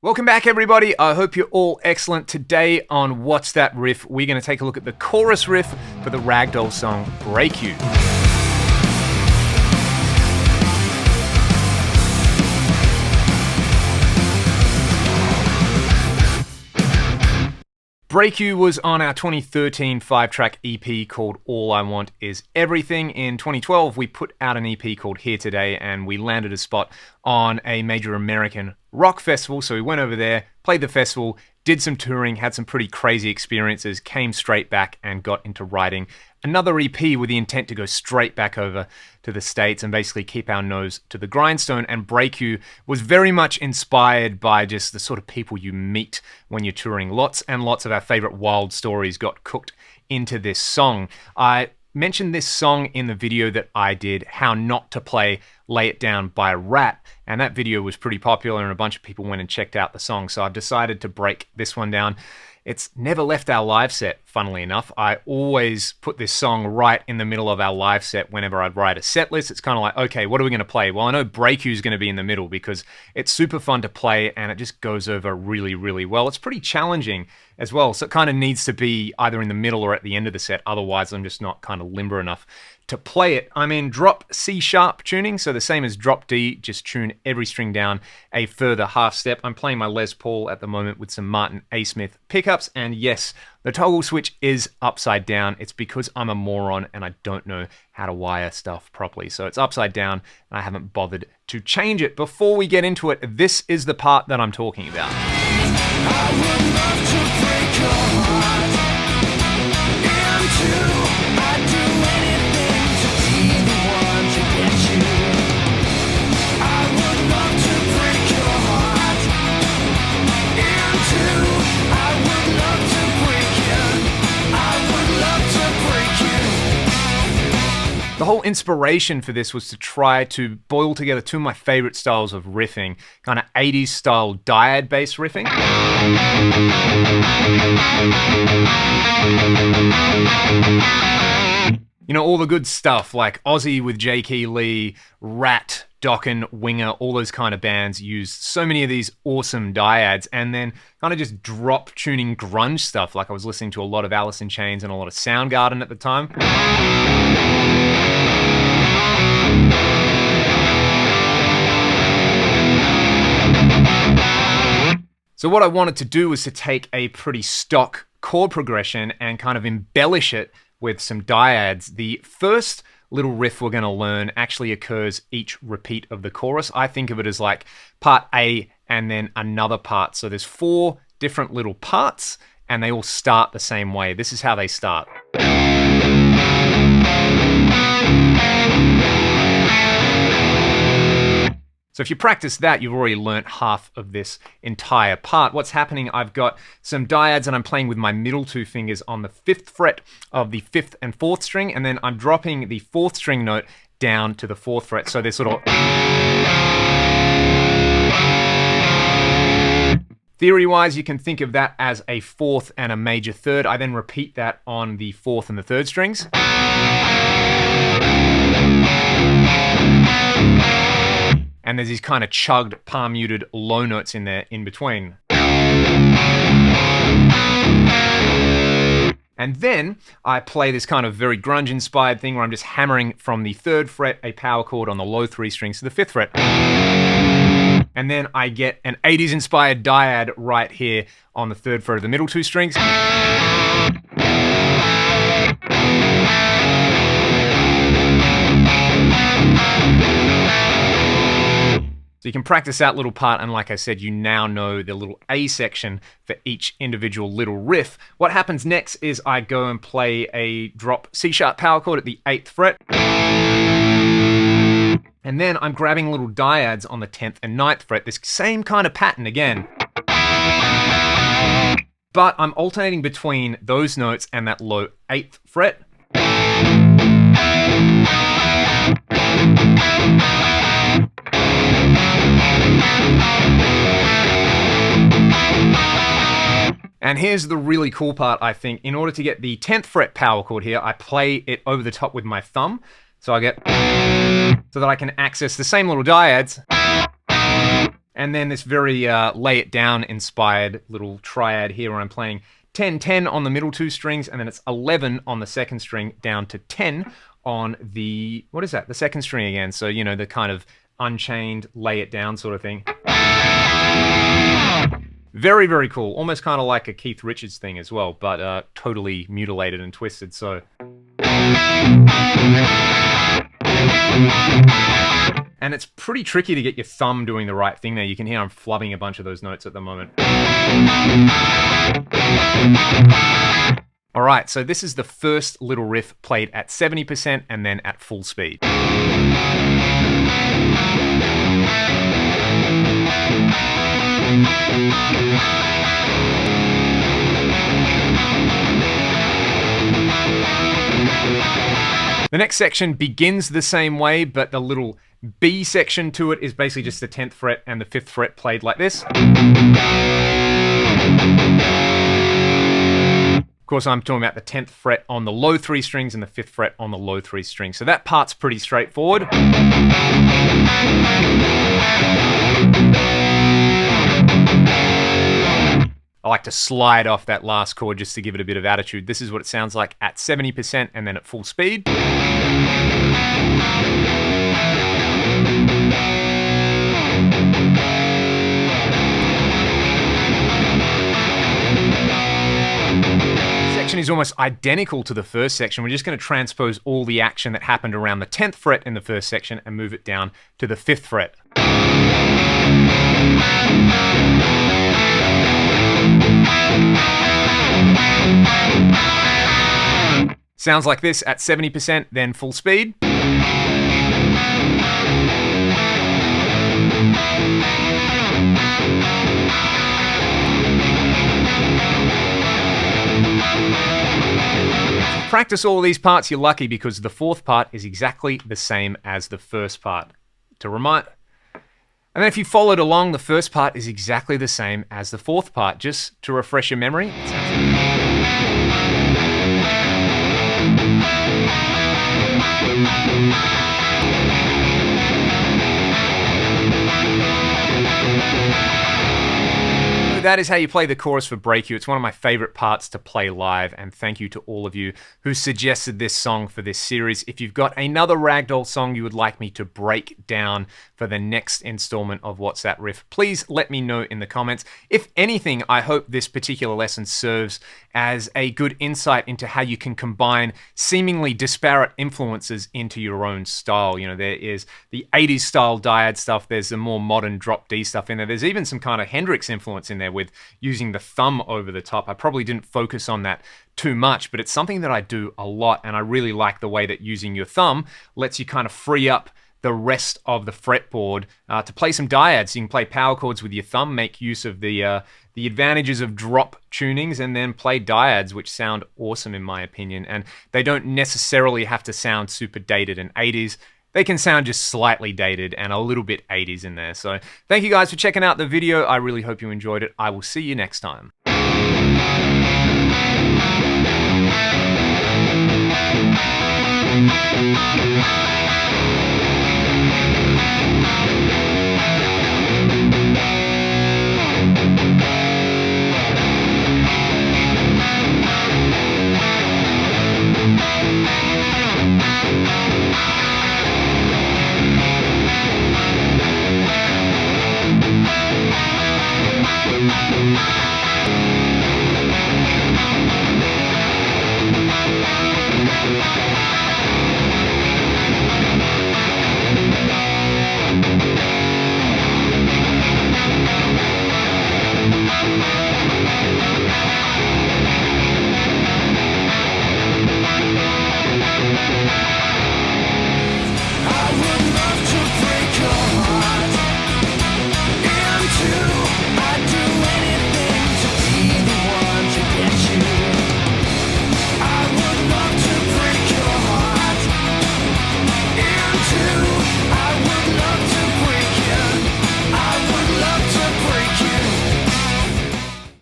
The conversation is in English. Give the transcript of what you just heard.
Welcome back, everybody. I hope you're all excellent. Today on What's That Riff, we're going to take a look at the chorus riff for the Ragdoll song Break You. Break You was on our 2013 5-track EP called All I Want Is Everything. In 2012, we put out an EP called Here Today, and we landed a spot on a major American rock festival. So we went over there, played the festival, did some touring, had some pretty crazy experiences, came straight back and got into writing another EP with the intent to go straight back over to the States and basically keep our nose to the grindstone. And Break You was very much inspired by just the sort of people you meet when you're touring. Lots and lots of our favorite wild stories got cooked into this song. I mentioned this song in the video that I did, How Not to Play Lay It Down by Rat, and that video was pretty popular and a bunch of people went and checked out the song, so I've decided to break this one down. It's never left our live set, funnily enough. I always put this song right in the middle of our live set whenever I'd write a set list. It's kind of like, okay, what are we going to play? Well, I know Break You is going to be in the middle because it's super fun to play and it just goes over really, really well. It's pretty challenging as well, so it kind of needs to be either in the middle or at the end of the set. Otherwise, I'm just not kind of limber enough to play it. I'm in drop C sharp tuning, so the same as drop D, just tune every string down a further half step. I'm playing my Les Paul at the moment with some Martin A. Smith pickups, and yes, the toggle switch is upside down. It's because I'm a moron and I don't know how to wire stuff properly. So it's upside down and I haven't bothered to change it. Before we get into it, this is the part that I'm talking about. I would love to break your heart in two. I'd do anything to be the one to get you. I would love to break your heart in two. I would love to break you. I would love to break you. The whole inspiration for this was to try to boil together two of my favorite styles of riffing, kind of 80s style dyad-based riffing. You know, all the good stuff like Ozzy with J.K. Lee, Rat, Dokken, Winger, all those kind of bands used so many of these awesome dyads, and then kind of just drop tuning grunge stuff. Like I was listening to a lot of Alice in Chains and a lot of Soundgarden at the time. So what I wanted to do was to take a pretty stock chord progression and kind of embellish it with some dyads. The first little riff we're going to learn actually occurs each repeat of the chorus. I think of it as like part A and then another part. So there's 4 different little parts and they all start the same way. This is how they start. So if you practice that, you've already learnt half of this entire part. What's happening, I've got some dyads and I'm playing with my middle 2 fingers on the 5th fret of the 5th and 4th string, and then I'm dropping the 4th string note down to the 4th fret. So there's sort of... Theory-wise, you can think of that as a 4th and a major 3rd. I then repeat that on the 4th and the 3rd strings. And there's these kind of chugged, palm muted low notes in there in between. And then I play this kind of very grunge inspired thing where I'm just hammering from the 3rd fret a power chord on the low 3 strings to the 5th fret. And then I get an 80s inspired dyad right here on the 3rd fret of the middle 2 strings. So you can practice that little part, and like I said, you now know the little A section for each individual little riff. What happens next is I go and play a drop C sharp power chord at the 8th fret. And then I'm grabbing little dyads on the 10th and 9th fret, this same kind of pattern again. But I'm alternating between those notes and that low 8th fret. And here's the really cool part, I think. In order to get the 10th fret power chord here, I play it over the top with my thumb. So I get, so that I can access the same little dyads And then this very lay it down inspired little triad here where I'm playing 10, 10 on the middle two strings, and then it's 11 on the second string down to 10 on the, what is that? The second string again. So, you know, the kind of unchained lay it down sort of thing. Very, very cool. Almost kind of like a Keith Richards thing as well, but totally mutilated and twisted. So. And it's pretty tricky to get your thumb doing the right thing there. You can hear I'm flubbing a bunch of those notes at the moment. All right, so this is the first little riff played at 70% and then at full speed. The next section begins the same way, but the little B section to it is basically just the 10th fret and the 5th fret played like this. Of course, I'm talking about the 10th fret on the low 3 strings and the 5th fret on the low 3 strings. So that part's pretty straightforward. I like to slide off that last chord just to give it a bit of attitude. This is what it sounds like at 70% and then at full speed. Section is almost identical to the first section. We're just going to transpose all the action that happened around the 10th fret in the first section and move it down to the 5th fret. Sounds like this at 70%, then full speed. Practice all of these parts, you're lucky, because the fourth part is exactly the same as the first part. And then if you followed along, the first part is exactly the same as the fourth part. Just to refresh your memory. That is how you play the chorus for Break You. It's one of my favorite parts to play live, and thank you to all of you who suggested this song for this series. If you've got another Ragdoll song you would like me to break down for the next installment of What's That Riff, please let me know in the comments. If anything, I hope this particular lesson serves as a good insight into how you can combine seemingly disparate influences into your own style. You know, there is the 80s style dyad stuff, there's the more modern drop D stuff in there, there's even some kind of Hendrix influence in there with using the thumb over the top. I probably didn't focus on that too much, but it's something that I do a lot, and I really like the way that using your thumb lets you kind of free up the rest of the fretboard to play some dyads. You can play power chords with your thumb, make use of the advantages of drop tunings, and then play dyads, which sound awesome in my opinion, and they don't necessarily have to sound super dated and 80s. They can sound just slightly dated and a little bit 80s in there. So thank you guys for checking out the video. I really hope you enjoyed it. I will see you next time.